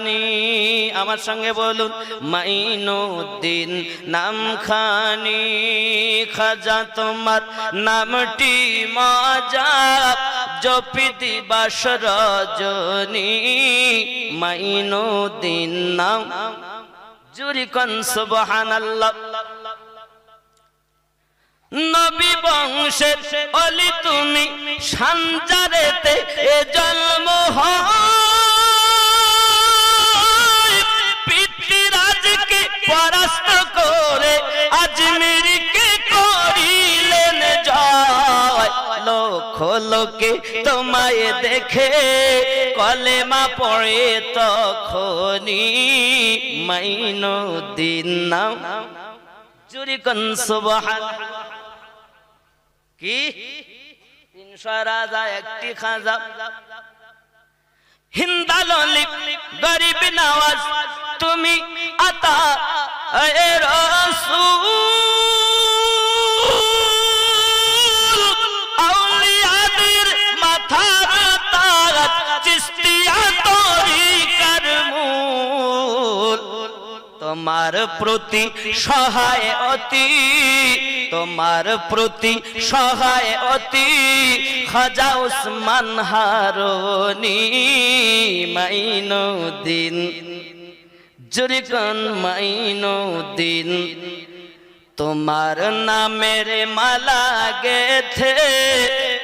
খানি, আমার সঙ্গে বলুন মাইনুদ্দিন নাম খানি। খাজা তোমার নামটি মজা, জপি দিবাস রজনী, মাইনুদ্দিন নাম। জুরি কোন সুবহানাল্লাহ। নবী বংশের অলি তুমি, সানজারেতে এ জন্ম হয়। পিতৃরাজকে পরাস্ত করে আজমিরকে করিলেন জয়। লক্ষ লোকে তোমায় দেখে কলেমা পড়ে তখনই, মাইনুদ্দিন নাম। জুরি কোন সুবহানাল্লাহ। কি 300 রাজা একটি খাজা, হিন্দাললি গরিব নওয়াজ তুমি আতা এ রাসূল। আউলিয়াদের মাথার তাজ, চিশতিয়া তরিকার মূল। তোমার প্রতি সহায় অতি, তোমার প্রতি সহায় অতি, খাজা উসমান হারুনি, মাইনুদ্দিন। জুরি কোন মাইনুদ্দিন। তোমার নামের মালা গেথে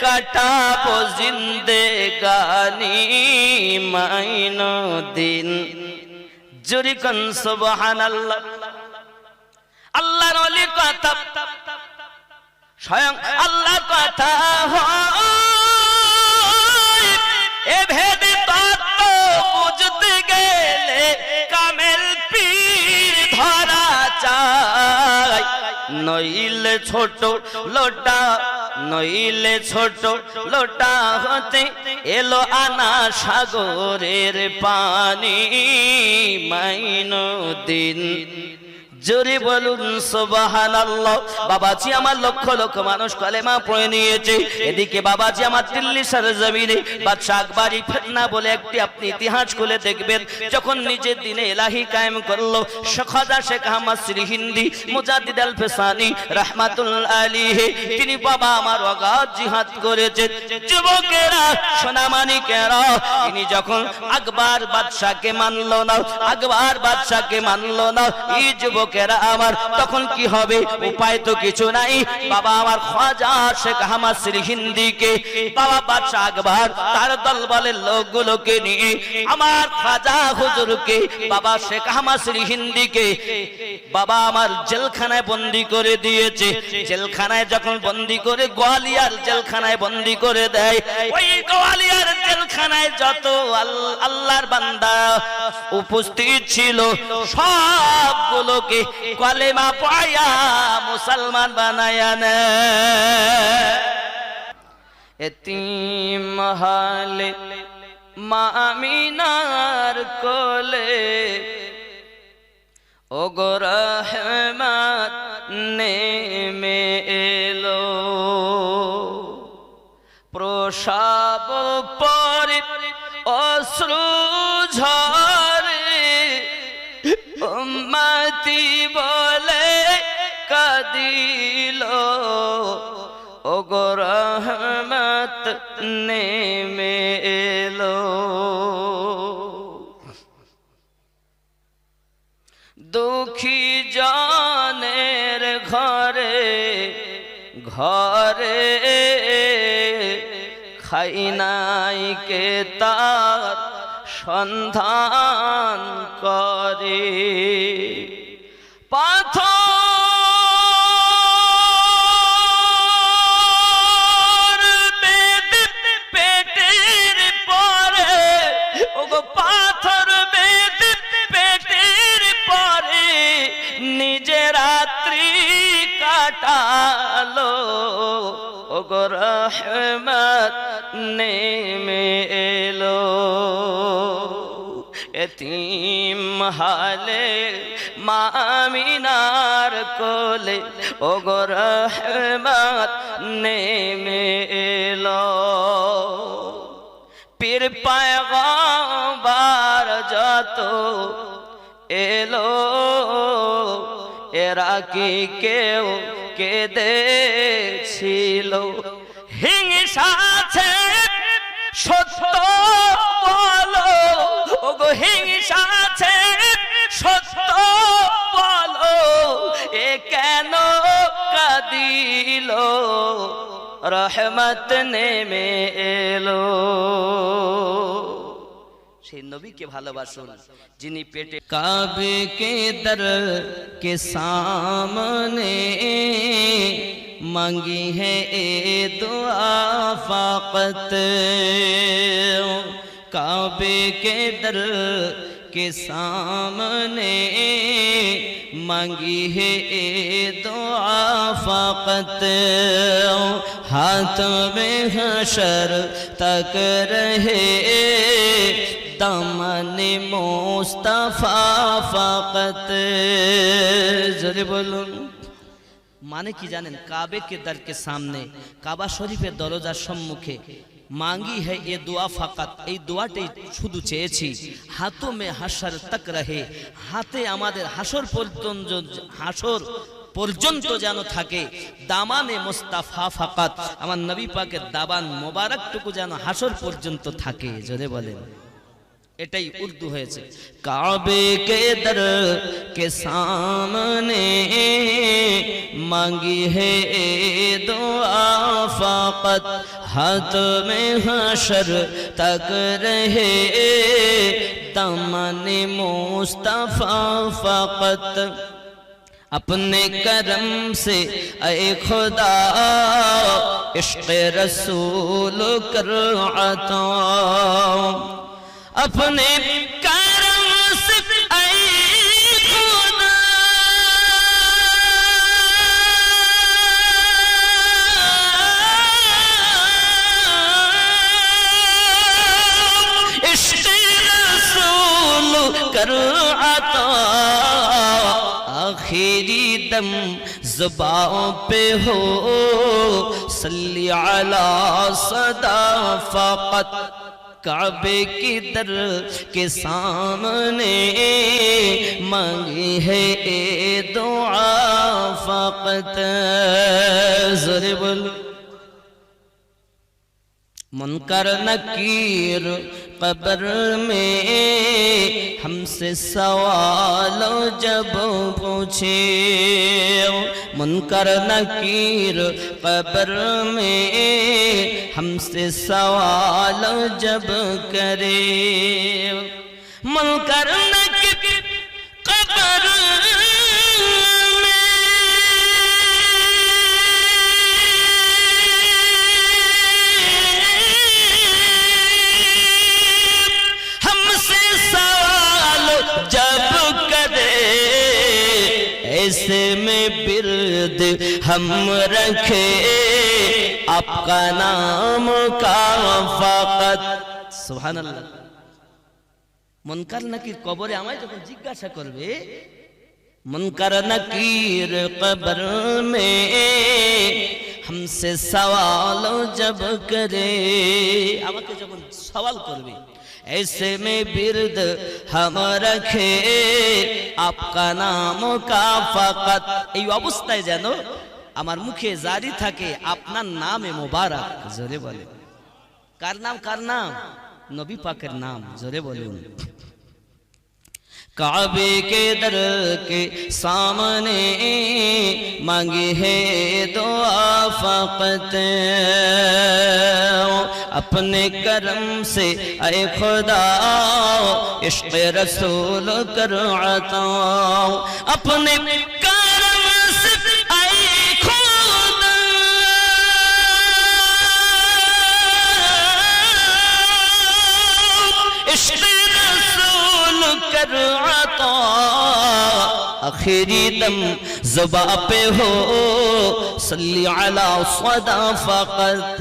কাটাবো জিন্দেগানি, মাইনুদ্দিন। জুরি কোন সুবহানাল্লাহ। আল্লাহর ওলি কথা, স্বয়ং আল্লাহ কথা হয়। এ ভেদ তত্ত্ব বুঝতে গেলে কামেল পীর ধরা চাই। নইলে ছোট লোটা, নইলে ছোট লোটা হতে এলো আনা সাগরের পানি, মাইনুদ্দিন। জোরে বলুন সুবহানাল্লাহ। বাবাজি আমার লক্ষ লক্ষ মানুষ কলেমা পড়ে নিয়েছে। এদিকে বাবাজি আমার দিল্লি সরজমিনে বাদশা আকবরী ফিতনা বলে একটি আপনি ইতিহাস খুলে দেখবেন। যখন নিজের দিনে ইলাহি কায়েম করলো খাজা শেখ আহমদ শ্রীহিন্দি মুজাদ্দিদ আল ফিসানি রাহমাতুল্লাহ আলাইহি, তিনি বাবা আমার অগাধ জিহাদ করেছেন। যুবকেরা সোনামানিকেরা, তিনি যখন আকবর বাদশাকে মানলো না, আকবর বাদশাকে মানলো না, এই যুবক আমার তখন কি হবে? উপায় তো কিছু নাই। বাবা আমার খাজা শেখ আহমদ শ্রীহিন্দিকে বাবা বাদশা আকবর তার দলবলের লোকগুলোকে নিয়ে আমার খাজা হুজুরকে বাবা শেখ আহমদ শ্রীহিন্দিকে বাবা আমার জেলখানায় বন্দী করে দিয়েছে। জেলখানায় যখন বন্দী করে গোয়ালিয়ার জেলখানায় বন্দী করে দেয়, ওই গোয়ালিয়ার জেলখানায় যত আল্লাহর বান্দা উপস্থিত ছিল সবগুলোকে কলেমা পড়ায়া মুসলমান বানায়া নে। এতিম হালে মা আমিনার কোলে ওগো রহমত নেমে এলো। প্রসাব পরে অশ্রু ঝরে, উম্মতি বলে কাঁদিল, ওগো রহমত নেমে এলো। দুঃখী জনের ঘরে ঘরে খাই নাই কে তার সন্ধান করে। পাথর বেঁধে পেটের পরে, ওগো পাথর বেঁধে পেটের পরে নিজে রাত্রি কাটালো, ওগো রহমত নেমে এলো। এতিম হালে মা আমিনার কোলে ওগো রহমত নেমে এলো। পীর পয়গম্বর তো এলো, এরা কি কেউ কেঁদেছিল? হিংসা আছে সত্য বলো, ওগো হিংসা আছে সত্য বলো, এ কেন কাঁদিল? রহমত নেমে এলো। সেই নবীকে ভালোবাসুন যিনি পেটে কাবে কে দর কে সামনে मांगी है ए दुआ फाकत, काबे के दर के सामने मांगी है ए दुआ फाकत, हाथ में हशर तक रहे दामन मुस्तफा फाकत। जरे बोलूं মানে কি জানেন? কাবে কে দর কে সামনে, কাবা শরীফের দরজার সম্মুখে মাঙ্গি है ये दुआ ফাকাত, এই দোয়াটাই শুধু চেয়েছি। হাতও মে হাসর তক রহে, হাতে আমাদের হাসর পর্যন্ত যেন থাকে। দামানে মুস্তাফা ফাকাত, আমার নবী পাকের দাবান মোবারকটুকু যেন হাসর পর্যন্ত থাকে। জোরে বলেন। এটাই উর্দু হয়েছে। কাবে কে দর কে সামনে मांगी है दुआ फाकत, हाथ में हशर तक रहे दामन मुस्तफा फाकत। अपने करम से ऐ खुदा इश्क़ रसूल कर अता, अपने करम से ऐ खुदा इश्क़ रसूल कर अता, आखिरी दम ज़ुबान पे हो सल्ली अला सदा फ़क़त, काबे की दर के सामने मांगी है ए दुआ फ़क़त। ज़ोरे बोलो। मुनकर नकीर कब्र में हमसे सवाल जब पूछे, मुनकर नकीर कब्र में हमसे सवाल जब करे, मुनकर नकीर कब्र ऐसे में बिरद हम रखे आपका नाम का फ़क़त। सुभान अल्लाह। मुनकर नकीर कबरे आमाय जखन जिज्ञासा करबे, मुनकर नकीर कब्र में हमसे सवाल जब करे, আমাকে যখন সওয়াল করবে, ऐसे में बिरद हम रखे आपका नाम का फ़क़त, এই অবস্থায় যেন আমার মুখে জারি থাকে আপনার নামে মোবারক। জোরে বলেন। কার নাম? কার নাম? নবী পাকের নাম। জোরে বলুন। काबे के दर के सामने मांगी है दुआ फ़क़त, अपने करम से ऐ खुदा इश्क़ रसूल कर अता, अपने करम से ऐ खुदा इश्क़ रसूल कर अता, आखिरी दम ज़ुबान पे हो सल्ली अला सदा फ़क़त।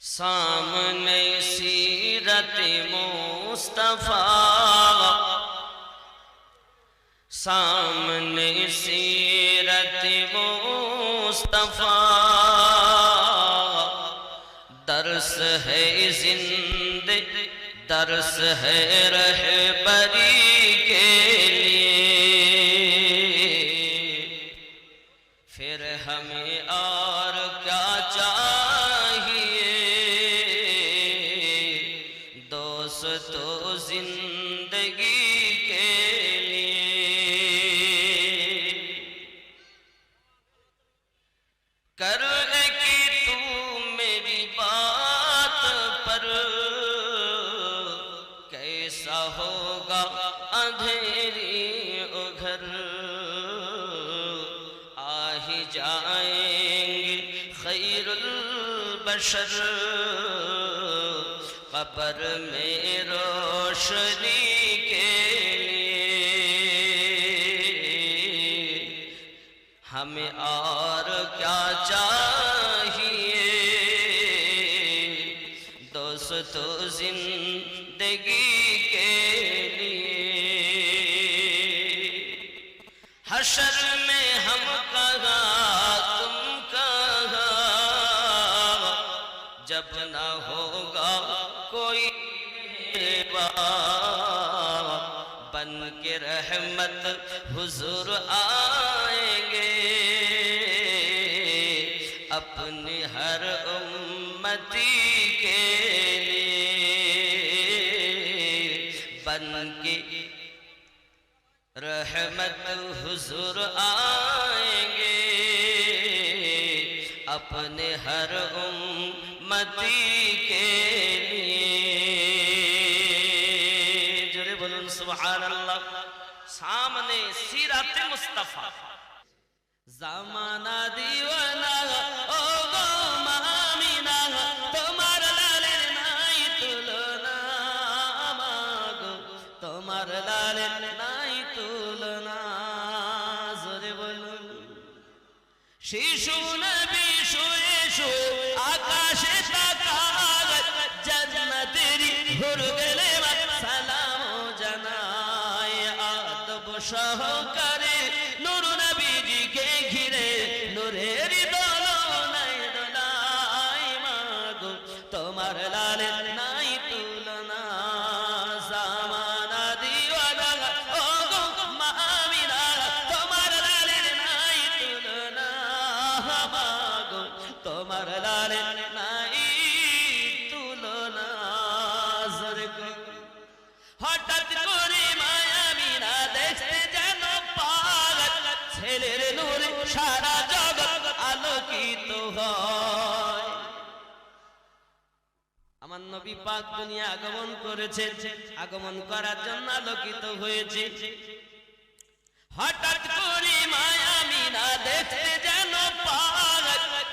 सामने सीरत मुस्तफा, सामने सीरत मुस्तफा, दर्स है जिंदे दर्स है रहबरी के लिए, फिर हमें और क्या चाहिए। दोस्तों जिंदगी के लिए कर कि तू मेरी बात पर, कैसा होगा अंधेरी उघर। आ ही जाएंगे खैरुल बशर, कब्र में रोशनी के लिए। हमें और क्या चाहिए। दोस्तों जिंदगी के लिए। हशर में हम कहाँ तुम कहाँ, जब न होगा कोई बन के रहमत हुजूर आएंगे, अपनी हर उम्मती के लिए। बन के रहमत हुजूर आएंगे, अपने हर उम्मती के लिए। जोरे बोलूं सुभान अल्लाह। सामने सीरत मुस्तफा, ज़माना दीवाना ओ गो मामिना, তোমার লালের নাই তুলনা মাগো, তোমার লালের নাই তুলনা। জোরে বলুন। শিশু নবী শুয়ে শুয়ে আকাশে তাকায়, জান্নাতেরি হুর গেলে সালাম জানায়। আদব সহকারে নূর নবীজিকে ঘিরে নূরের দোলনায় দোলায় মাগো, তোমার লালের নাই তুলনা। জামানা দিওয়ানা ও গো মামিনা, তোমার লালের নাই তুলনা মাগো, তোমার লালের নাই তুলনা। জোরে গো। হঠাৎ করে মায়াবিনা দেখতে যেন পাগল, ছেলের নূরে সারা জগৎ আলোকিত হয়। আমার নবী পাক দুনিয়া আগমন করেছে, আগমন করার জন্য আলোকিত হয়েছে। হঠাৎ করে মায়াবিনা দেখতে যেন পাগল,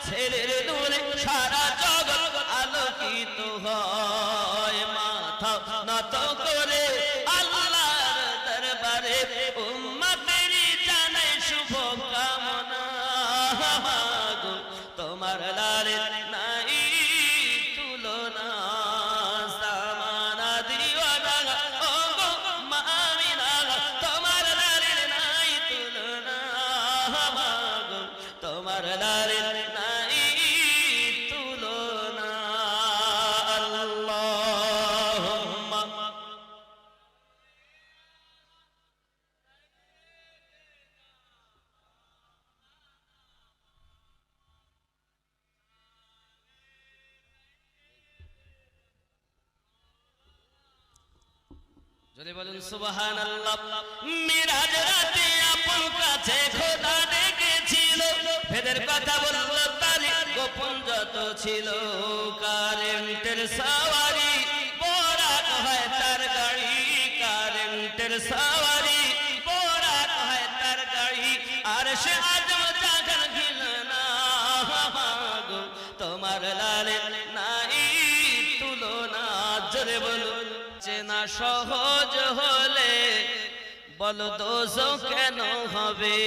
ছেলের নূরে সারা জগৎ আলোকিত হয়। মাথা নত করে আল্লাহর দরবারে উম্মতেরই জানাই শুভ কামনা মাগো, তোমার লালের নাই তুলনা। জামানা দিওয়ানা ও গো মামিনা, তোমার লালের নাই তুলনা মাগো, তোমার লালের নাই তুলনা। আল্লাহুম্মা যদি বলুন সুবহানাল্লাহ। মিরাজ রাতে আপন কাছে খোদা ডেকেছিল, ভেদের কথা বলল তারি গোপন যত ছিল। কারেন্টের সওয়ারি বোরাক হয় তার গাড়ি, কারেন্টের সওয়ারি বোরাক হয় তার গাড়ি। আর সে আজম জাগান ঘিল না মাগো, তোমার লালের নাই তুলনা। জোরে বলুন। চেনা সহজ হলে বলো দোজখ কেন হবে।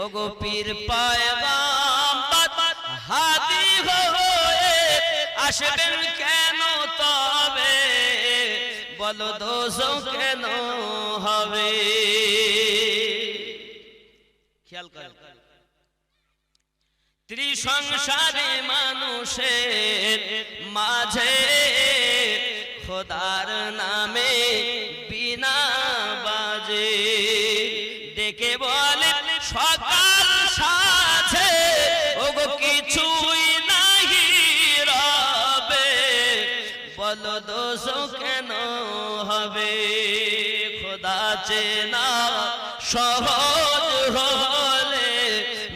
ওগো পীর পয়গম্বর হাদি হয়ে আসবেন কেন তবে, বলো দোজখ কেন হবে। খেয়াল করো। ত্রিসংসারে মানুষের মাঝে খোদার নামে বিনা বাজে ডেকে বলে সকাল সাথে ওগো কিছুই নাহি রবে বলো দোষ কেন হবে খোদা চেনা সহজ হলে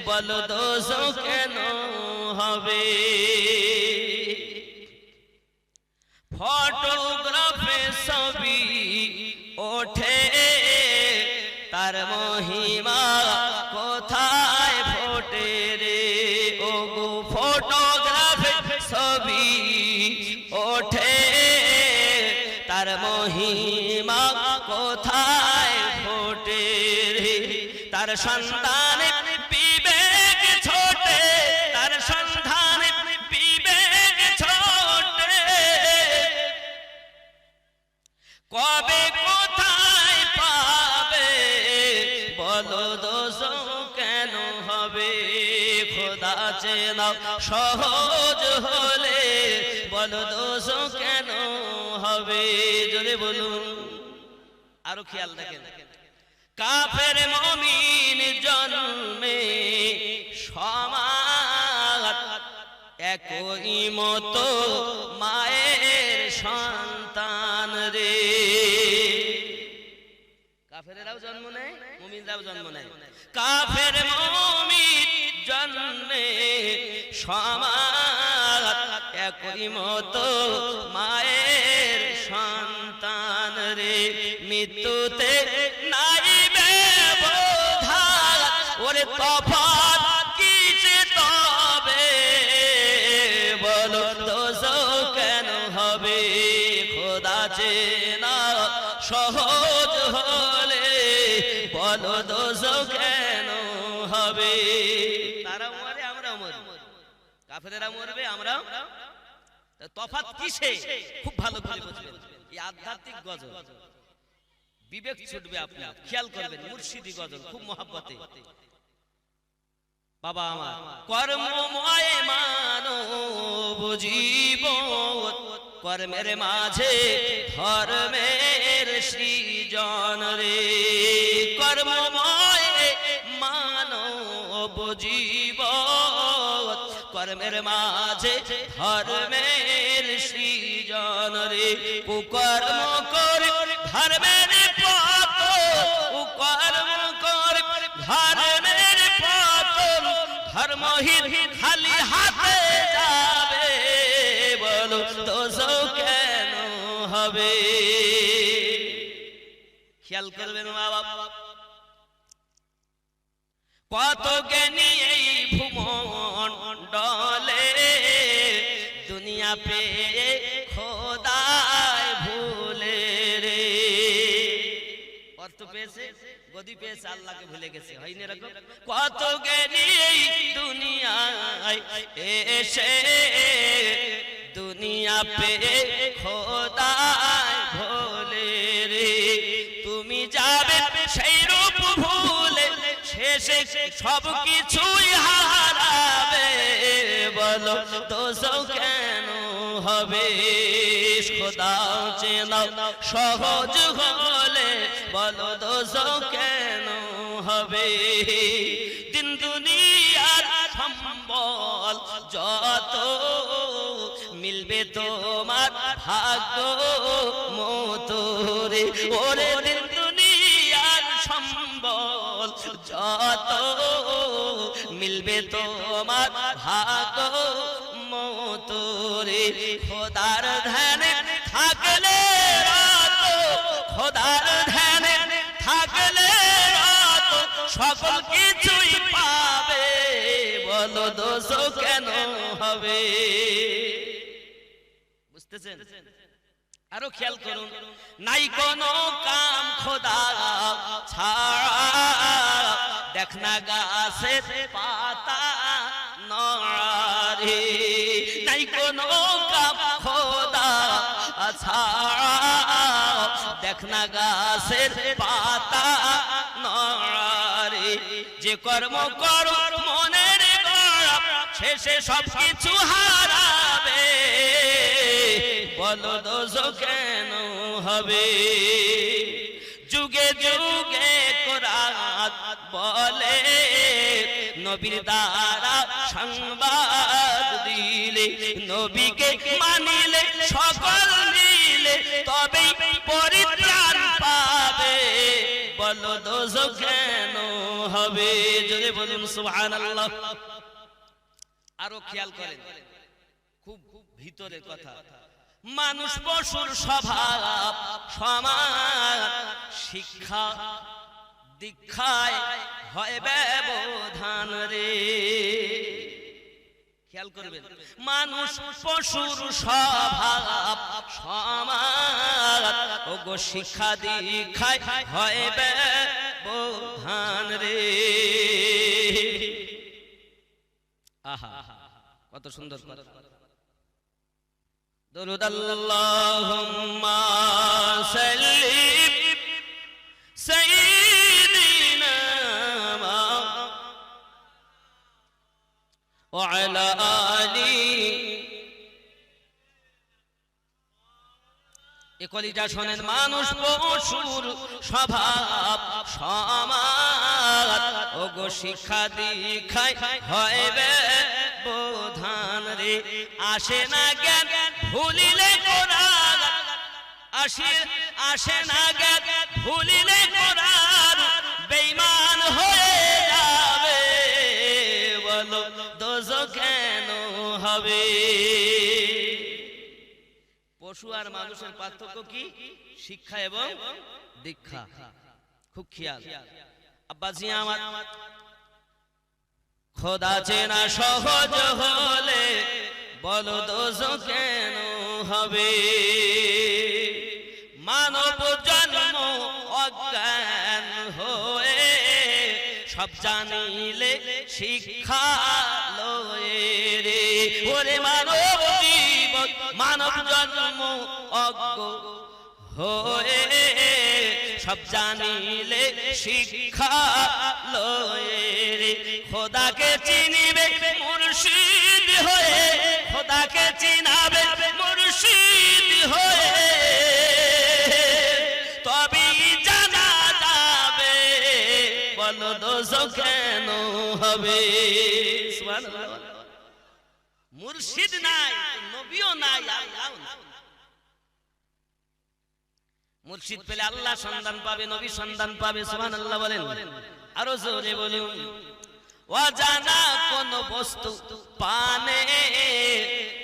বলো দোষ কেন হবে ফটোগ্রাফে ছবি ওঠে তার মহিমা কোথায় ফোটে রে ওগো ফটোগ্রাফে ছবি ওঠে তার মহিমা কোথায় ফোটে রে তার সন্তান বিবেক ছোটে তার সন্তান বিবেক ছোটে কবে কোথায় পাবে বলো দোষ কেন হবে খোদা চেনা সহজ হলে বলো দোষ কেন হবে জোরে বলুন আরো খেয়াল রাখেন কাফের মুমিন জন্মে সমান একই মতো মায়ের সন্তান রে কাফেরেরাও জন্ম নেয় মুমিনরাও জন্ম নেয় কাফের মুমিন জন্মে সমান একই মতো মায়ের সন্তান রে মৃত্যুতে নাই ব্যবধান ওরে তফাৎ কিসে তবে বলো দোষ কেন হবে খোদা চেনা সহজ হলে বলো দোষ কেন হবে তারা মরে আমরাও মরব কাফেরেরা মরবে আমরাও তফাৎ কিসে খুব ভালো করে বুঝবেন এই আধ্যাত্মিক গজল বিবেক ছুটবে আপনার খেয়াল করবেন মুর্শিদি গজল খুব মহব্বতে বাবা আমার কর্মময় মানব জীবন কর্মের মাঝে ধর্মের সৃজন রে কর্মময় মানব জীবন কর্মের মাঝে ধর্মের সৃজন রে কুকর্ম করে ধর্মের পথ কুকর্ম করে ধর্মের পথ ধর্মহীন খালি হাতে যাবে বলো দোষ কেন হবে খেয়াল করবেন মা বাবা কত জ্ঞানী এই ভূমণ্ডলে দুনিয়া পেয়ে খোদায় ভুলে রে অর্থ পেয়েছে গদি পেয়েছে আল্লাহকে ভুলে গেছে হয়নি এরকম কত জ্ঞানী এই দুনিয়ায় এসে দুনিয়া পেয়ে খোদায় ভুলে রে তুমি যাবে সেই রূপ ভুলে শেষে সব কিছুই হারাবে বলো দোষ কেন হবে খোদা চেনা সহজ হলে বলো দোষ কেন হবে দিন দুনিয়ার সম্বল যত মিলবে তোমার ভাগ্য মতো রে ওরে দিন দুনিয়ার সম্বল যত মিলবে তোমার ভাগ্য মতো রে খোদার ধ্যানে থাকলে রাত খোদার ধ্যানে থাকলে রাত সকল কিছুই পাবে বলো দোষ কেন হবে বুঝতেছেন আরো খেয়াল করুন নাই কোনো কাম খোদা ছাড়া দেখনা গাছের পাতা নড়ে নাই কোনো কাম খোদা ছাড়া দেখনা গাছের পাতা নড়ে যে কর্ম করো মনের গড়া শেষে সব কিছু হারাবে বলো দোজখ কেন হবে? যুগে যুগে কোরআন বলে নবীর দ্বারা সংবাদ দিলে, নবীকে মানিলে সকল মিলে তবেই পরিত্রাণ পাবে, বলো দোজখ কেন হবে? জোরে বলুন সুবহানাল্লাহ। আরো খেয়াল করেন, খুব ভিতরের কথা, মানুষ পশুর স্বভাব সমান, শিক্ষা দীক্ষায় হয় ব্যবধান রে। খেয়াল করবেন, মানুষ পশুর স্বভাব সমান, ওগো শিক্ষা দীক্ষায় হয় ব্যবধান রে। আহা কত সুন্দর কথা। দরুদ আল্লাহুম্মা সাল্লি সাইয়্যিদিনা ওয়া আলা আলি। একলিটা শোনেন, মানুষ পশুর স্বভাব সমান, ওগো শিক্ষা দীক্ষায় হয় ব্যবধান রে। আসে না জ্ঞান ভুলিলে কোরআন, আসে না জ্ঞান ভুলিলে কোরআন, বেঈমান হয়ে যাবে, বলো দোজখ কেন হবে? পশু আর মানুষের পার্থক্য কি? শিক্ষা এবং দীক্ষা। খুব খেয়াল। আব্বাজি আমার, খোদা চেনা সহজ হলে বলো দোজখ কেন হবে? মানব জন্ম অজ্ঞান হয়ে, সব জানিলে শিক্ষা লয়ে রে। ওরে মানব জীবন, মানব জন্ম অজ্ঞ হয়ে, সব জানিলে শিক্ষা লয়ে রে। খোদাকে চিনিবে মুর্শিদ হয়ে, খোদাকে চিনাবে মুর্শিদ হয়ে, তবেই জানা যাবে, বলো দোজখ কেন হবে? সুবহানাল্লাহ। মুর্শিদ নাই, নবীও নাই, আল্লাহও নাই। মুর্শিদ পেলে আল্লাহ সন্ধান পাবে, নবী সন্ধান পাবে। সুবহানাল্লাহ বলেন, আরো জোরে বলুন। অজানা কোন বস্তু পানে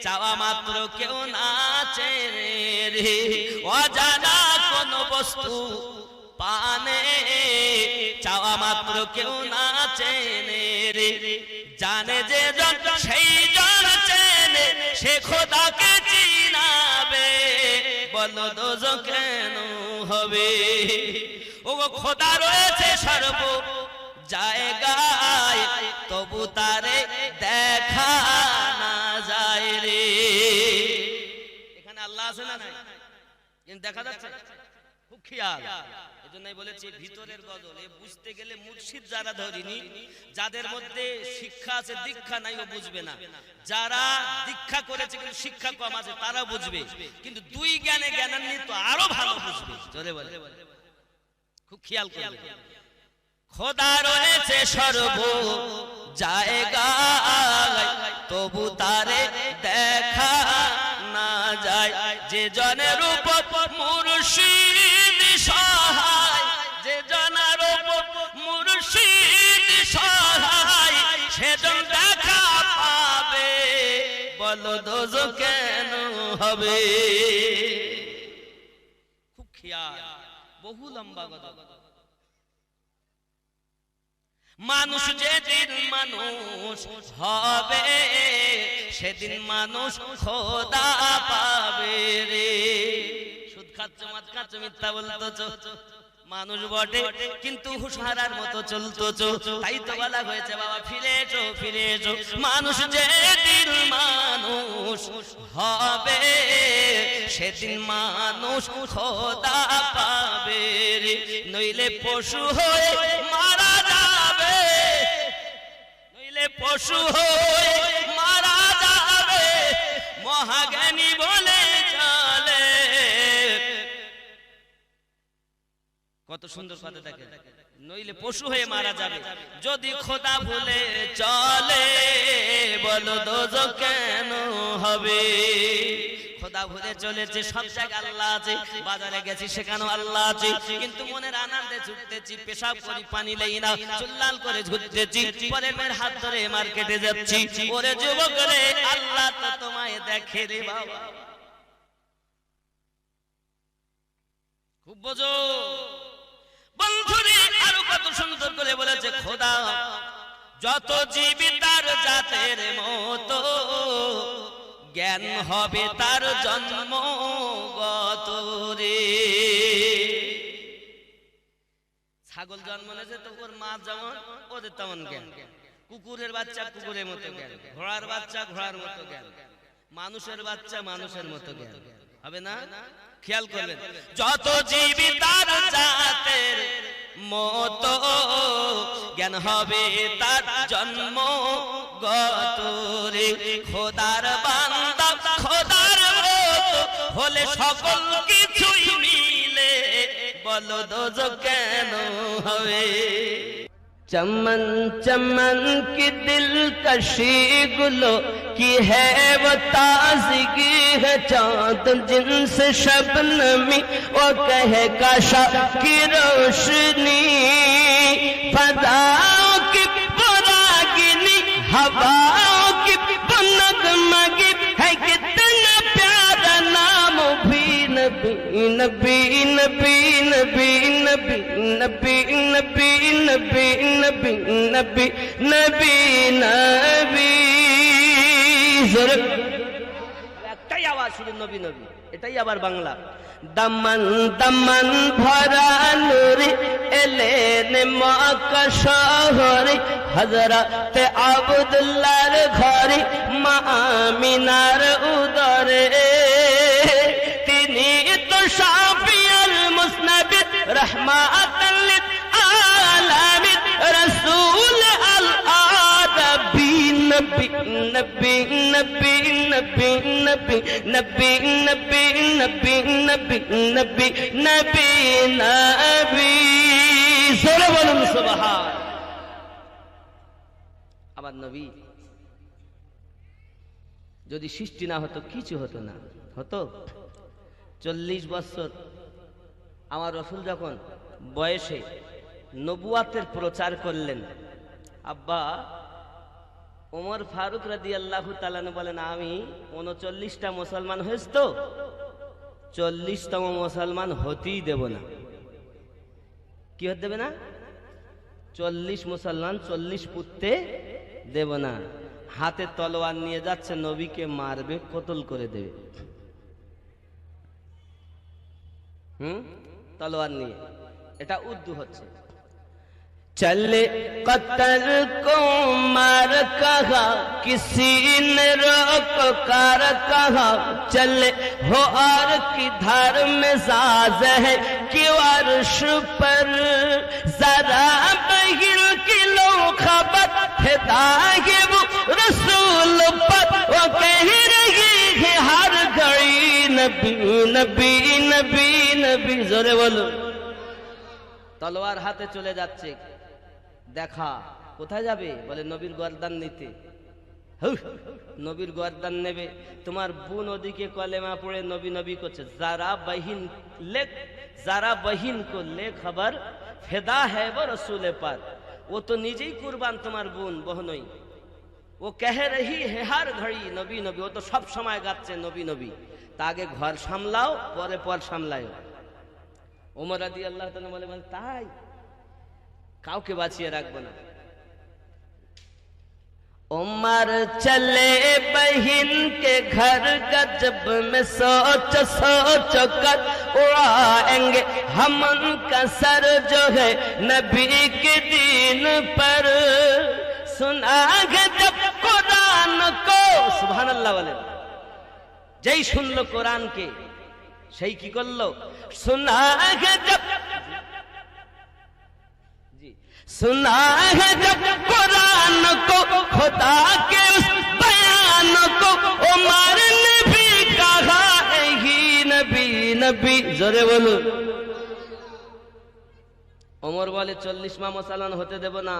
চাওয়া মাত্র কেউ না চেনে রে। অজানা কোন বস্তু পানে চাওয়া মাত্র কেউ না চেনে রে। জানে যে জন সেই জন চেনে, সে খোদাকে চিনাবে, বলো দোজখ কেন হবে? ও খোদা রয়েছে সর্ব জায়গায়, তবু তারে দেখা না যায় রে। এখানে আল্লাহ আছে না নাই? কিন্তু দেখা যাচ্ছে খুব খেয়াল। এজন্যই বলেছি ভিতরের গজল এ বুঝতে গেলে মুর্শিদ যারা ধরিনি, যাদের মধ্যে শিক্ষা আছে দীক্ষা নাই, ও বুঝবে না। যারা দীক্ষা করেছে কিন্তু শিক্ষা কম আছে তারা বুঝবে, কিন্তু দুই জ্ঞানে জ্ঞানান্বিত আরো ভালো বুঝবে। জোরে বলে, খুব খেয়াল করবে। খোদা রয়েছে সর্ব জায়গায়, তবু তারে দেখা না যায়। যে জনের উপর মুর্শিদ সহায়, যে জনের উপর মুর্শিদ সহায়, সেজন দেখা পাবে, বলো দোজখ কেন হবে? খুব খেয়াল, বহু লম্বা কথা। মানুষ যেদিন মানুষ হবে, সেদিন মানুষ খোদা পাবে রে। সুদ খাচ্ছ, মদ খাচ্ছ, মিথ্যা বলতো, মানুষ বটে কিন্তু হুঁশহারার মতো চলতো। তাই তো বলা হয়েছে বাবা ফিরে এসো, ফিরে এসো। মানুষ যেদিন মানুষ হবে, সেদিন মানুষ খোদা পাবে রে। নইলে পশু হয়ে মারা যাবে, নইলে পশু হয়ে মারা যাবে, মহাজ্ঞানী বলে কত সুন্দর কথা দেখেন, নইলে পশু হয়ে মারা যাবে। যদি খোদা ভুলে চলে বলো দোজখ কেন হবে? খোদা ভুলে চলেছে, সব জায়গায় আল্লাহ আছে, বাজারে গেছি সেখানেও আল্লাহ আছে, কিন্তু মনের আনন্দে ছুটতেছি, পেশাব করি পানি লেই না, চুল্লাল করে ঘুরতেছি, পরের মেয়ের হাত ধরে মার্কেটে যাচ্ছি। ওরে যুবক রে, আল্লাহ তো তোমায় দেখে রে বাবা, খুব বোঝো বন্ধুরে। আরো কত সুন্দর করে বলেছে খোদা, যত জীবী তার জাতের মতো, জ্ঞান হবে তার জন্মগত রে। ছাগল জন্ম নিয়েছে তো ওর মা যেমন ওদের তেমন জ্ঞান, কুকুরের বাচ্চা কুকুরের মতো জ্ঞান, ঘোড়ার বাচ্চা ঘোড়ার মতো জ্ঞান, মানুষের বাচ্চা মানুষের মতো জ্ঞান হবে না? খেয়াল করবেন, যত জীবী তার জাতের মতো, জ্ঞান হবে তার জন্মগত রে। খোদার বান্দা খোদার মতো হলে সকল কিছুই মিলে, বলো দোজখ কেন হবে? चमन चमन की दिलकशी गुलो की है वो ताजगी है, चांद जिनसे शबनमी वो कहे काशा की रोशनी, फदाओं की पुरागिनी हवाओं की नगमगी है, कितना प्यारा नाम भी नबी नबी नबी नबी नबी नबी नबी नबी नबी नबी नबी नबी। একটাই আওয়াজ শুধু নবী নবী, এটাই আবার বাংলা। দমন দমন ভরা নূরে এলেন মক্কা শহরে, হযরত আব্দুল্লাহর ঘরে মা আমিনার উদরে, তিনি তো শাফিউল মুসনাবিদ রহমাতাল লিল আলামিন, রাসূল আল আরবী, নবী নবী নবী নবী নবী নবী নবী নবী নবী নবী নবী নবী। জোরে বলুন সুবহান। আবার নবী যদি সৃষ্টি না হতো কিছু হতো না, হতো? 40 বছর আমার রাসূল যখন বয়সে নবুয়াতের প্রচার করলেন, আব্বা ওমর ফারুক রাদিয়াল্লাহু তাআলা আনহু বলেন, আমি 39টা মুসলমান হয়েছি তো 40তম মুসলমান হতেই দেব না। কি হতে দেবে না? 40 মুসলমান 40 পুততে দেব না। হাতে তলোয়ার নিয়ে যাচ্ছে, নবীকে মারবে, কতল করে দেবে। তলোয়ার নিয়ে, এটা উর্দু হচ্ছে। चले कत्ल को मार कहा, किसी ने रोक कर कहा, चले हो और की धार में साज है कि अर्श पर, जरा बहिल की लो खबर है वो रसूल पर, वो कह रही है हर घड़ी नबी नबी नबी नबी। जोरे बोलो। तलवार हाथे चले जाচ্ছে, দেখা কোথায় যাবে? বলে নবীর গর্দান নিতে। নবীর গর্দান নেবে। তোমার বোন ওদিকে কলেমা পড়ে নবী নবী করছে, যারা বহিন লেখ, যারা বহিন কো লে খবর ফেদা है वो रसूल पर, वो तो নিজেই কুরবান তোমার বোন বহনই, ও कह रही है हर घड़ी নবী নবী, ও তো সব সময় গাচ্ছে নবী নবী। তা আগে ঘর সামলাও, পরে পর সামলাও। ওমর রাদিয়াল্লাহু তাআলা বলে, তাই কাউকে বাঁচিয়ে রাখবো না। उमर चले बहन के घर गजब में सोच सोच कर उड़ाएंगे हम उनका सर जो है नबी के दीन पर, सुना है जब कुरान को, सुभान अल्लाह बोले, যেই শুনলো কোরআনকে সেই কি করলো? सुना है जब, सुना है जब कुरान को खुदा के उस बयान को, उमर ने भी कहा ही नबी नबी। जोरे बोलो। ওমর বলে 40 মুসলমান হতে দেব না।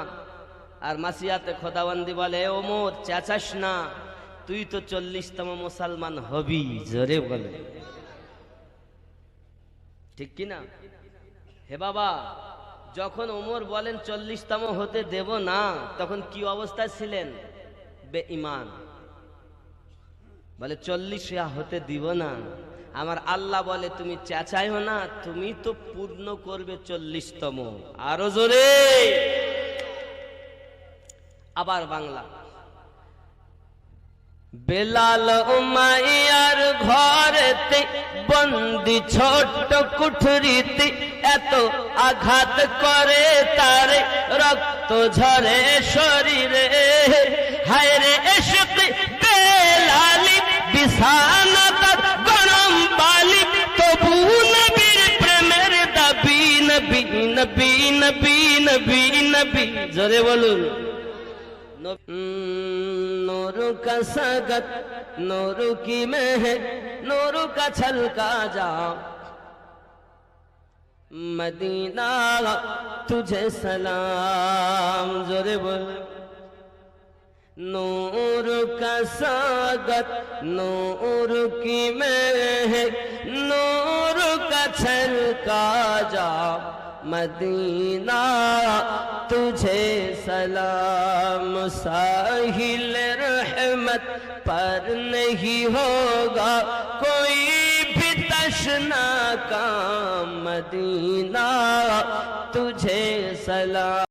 আর মাসিয়াতে খোদাবন্দি বলে, ওমর চেঁচাস না, তুই তো 40তম মুসলমান হবি। জোরে বলে ঠিক কিনা? হে বাবা, যখন ওমর বলেন 40তম হতে দেব না, তখন কি অবস্থায় ছিলেন? বেঈমান। বলে 40 হতে দিব না। আমার আল্লাহ বলে তুমি চেঁচাইও না, তুমি তো পূর্ণ করবে 40তম। আরো জোরে। আবার বাংলা। বেলাল উমাইয়ার ঘরেতে বন্দি ছোট্ট কুঠরিতে, এত আঘাত করে তারে রক্ত ঝরে শরীরে। হায় রে ইশক বেলালি, বিছানা তার গরম বালি, তবু নবীর প্রেমের দাবি, নবী নবী নবী নবী নবী। জোরে বলুন। नूर का सगत नूर की मेह, नूर का छलका जा मदीना तुझे सलाम। जोरे बोल। नूर का सागत नूर की मेह, नूर का छलका जा मदीना तुझे सलाम। साहिल रहमत पर नहीं होगा कोई भी तशना का, मदीना तुझे सलाम।